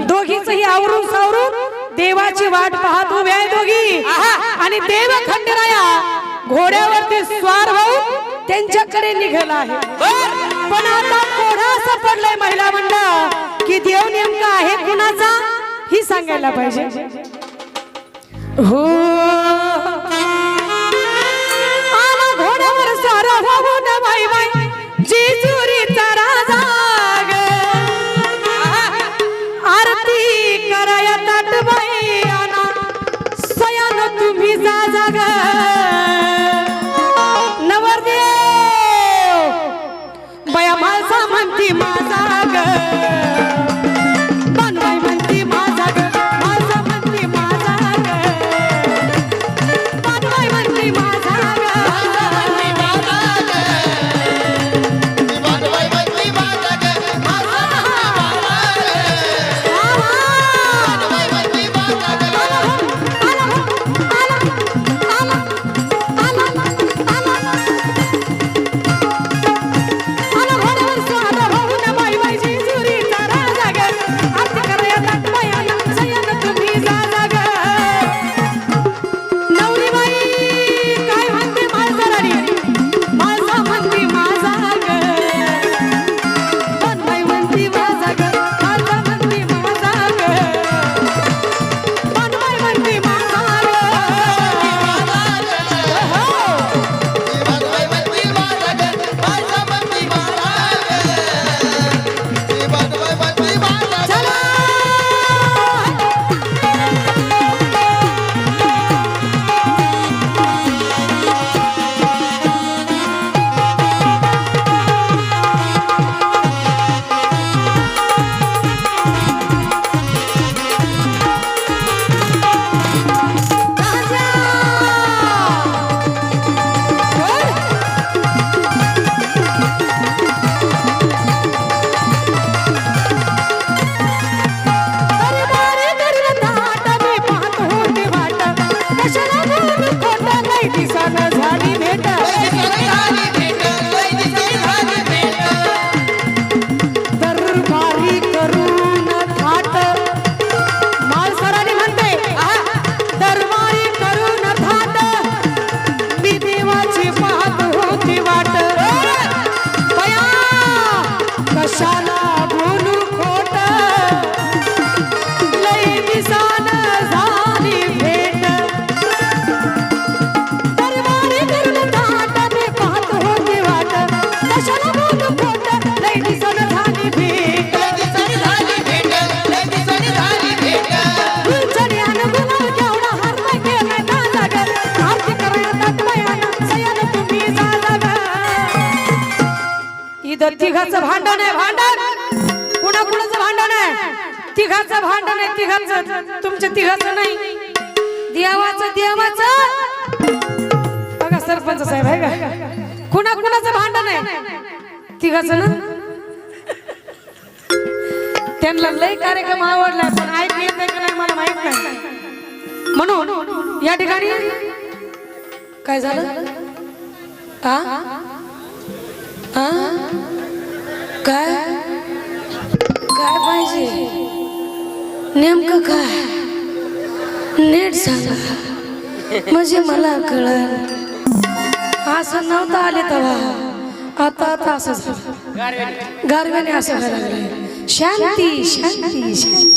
दोघीचही आवरून सावरून देवाची वाट पाहत उभे आहे दोघी आणि देव खंडेराया घोड्यावरती स्वार होऊन त्यांच्याकडे निघाला आहे। पण आता कोढा सापडलाय महिला मंडळ की देव नेमका आहे कुणाचा ही सांगायला पाहिजे। हो आला घोड्यावर स्वार होऊन बाई बाई जेजुरीचा राजा ग आरती कराया ताटबाई आना सयान तुम्ही जा जाग नवरदेव बया माळसा म्हणती माझा ग बनवाई म्हणती माझा ग माळसा म्हणती माझा ग बनवाई म्हणती माझा ग तिघाचं भांडण आहे भांडण कुणाकुणाचं भांडण आहे तिघाचं भांडण आहे तिघाचं तुमच्या तिघाचं नाही देवाचं देवाचं बघा सरपंच साहेब आहे का कुणाकुणाचं भांडण आहे तिघाचं ना त्यांना लय कार्यक्रम आवडलाय पण ऐकू येत नाही का नाही मला माहित नाही म्हणून या ठिकाणी काय झालं काय काय पाहिजे नेमकं काय नीट सांगा म्हणजे मला कळलं असं नव्हतं आले तेव्हा आता असं झालं गारव्याने असं व्हायला लागलंय शांती शांती शांती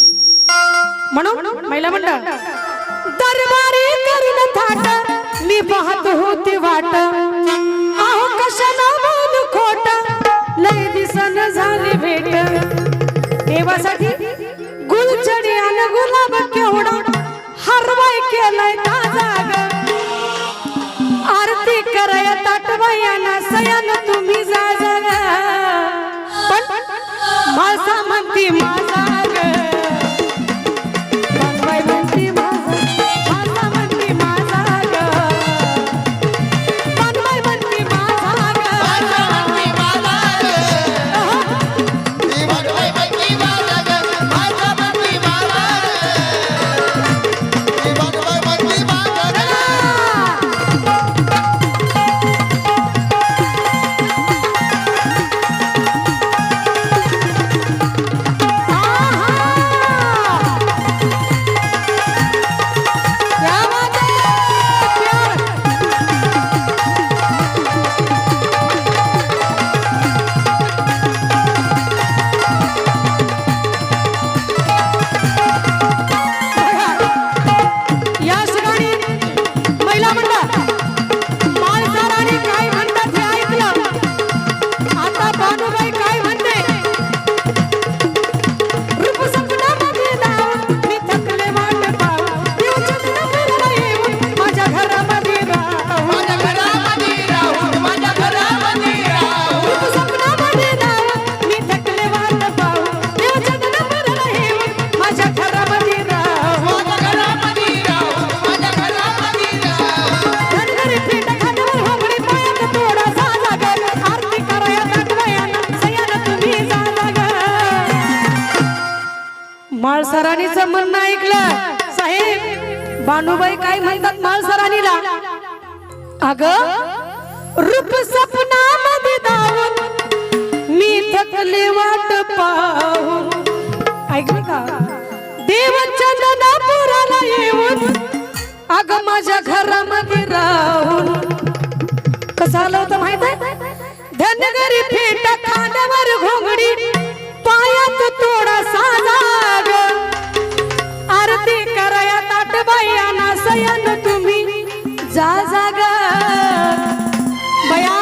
म्हणून महिला मंडळ दरबारी करून थाट मी पाहत होते वाट आहो कशाला बोलू खोट लय दिसन झाली भेट देवासाठी गुलछडी आणि गुलाब केवढा हरवाय केलाय ताजा ग आरती कराय ताटबायाना सयान तुम्ही जा जा पण माळसा म्हणती माझा ग बनवाई म्हणती माळसा म्हणती माझा ग बनवाई म्हणती माझा ग माळसराणीचं म्हणणं ऐकलं साहेब. बानुबाई काय म्हणतात माळसराणीला? अग रूप सपनामध्ये धावून मी थकले वाट पाहून. ऐकलं का? देवाच्या दनापुराला येऊन अग माझ्या घरामध्ये राहून. कसं आलं होतं माहित आहे? धनगरी फेटा खांद्यावर घोंगडी पायात थोडा साजाग. आरती कराया ताटबाई ना सयन तुम्ही जा जाग. बया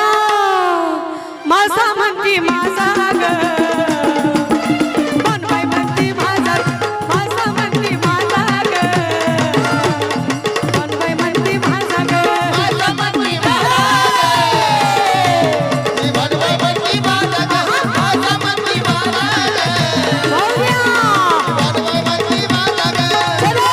माझा म्हणती माझा ग. बनवाई म्हणती माझा, माझा म्हणती माझा ग. बनवाई म्हणती माझा ग. माझा म्हणती माझा ग. बनवाई म्हणती माझा ग. माझा म्हणती माझा ग. भाऊया. बनवाई म्हणती माझा ग. चलो.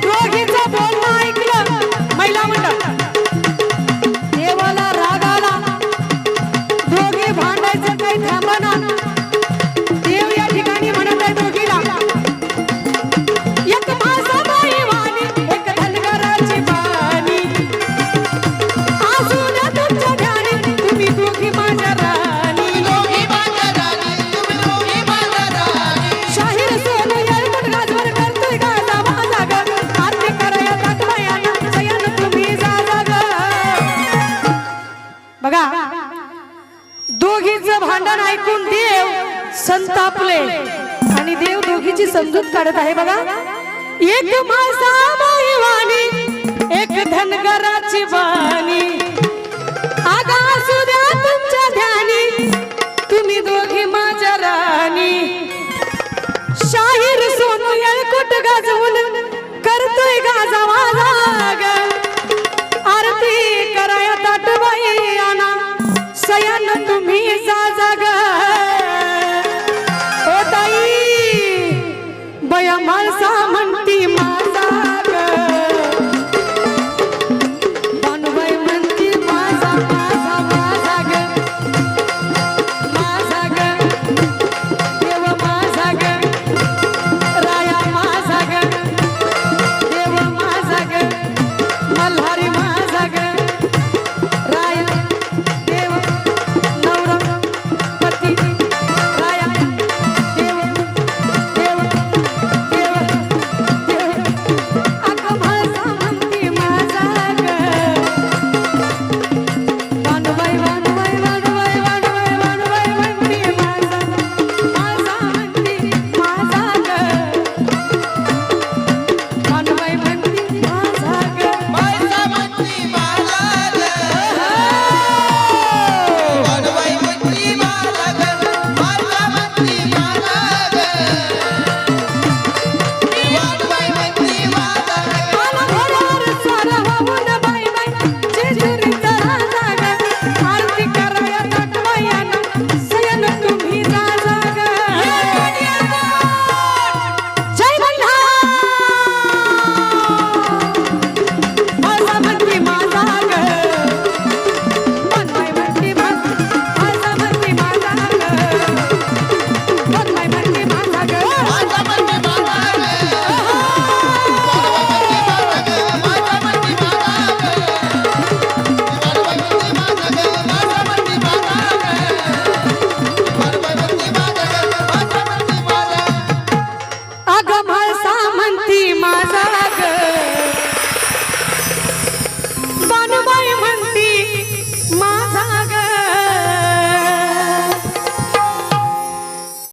दोघीचं बोलणं ऐकलं महिला मंडळ. देवाला राग आला. दोघे भांडायचं काही थांबना. देव या ठिकाणी म्हणत आहे दोघीला, एक माझाबाई वाणी, एक धनगराची बाणी. असू द्या तुमच्या ध्यानी तुम्ही दोघी माझ्या राणी. दोघी माझ्या राणी, तुम्ही दोघी माझ्या राणी. शाहीर सोनं येळकोट गाजवर करतोय गाजा माझा ग. आरती कराया ताटबाया सयन तुम्ही जा ग. बघा दोघीचं भांडण ऐकून देव संतापले आणि देव दोघीची समजूत काढत आहे. बघा एक माझाबाई वाणी, एक धनगराची बाणी. आगा असू द्या तुमच्या ध्यानी तुम्ही दोघी माझ्या राणी. शाहीर सोनू येळकोट गाजवून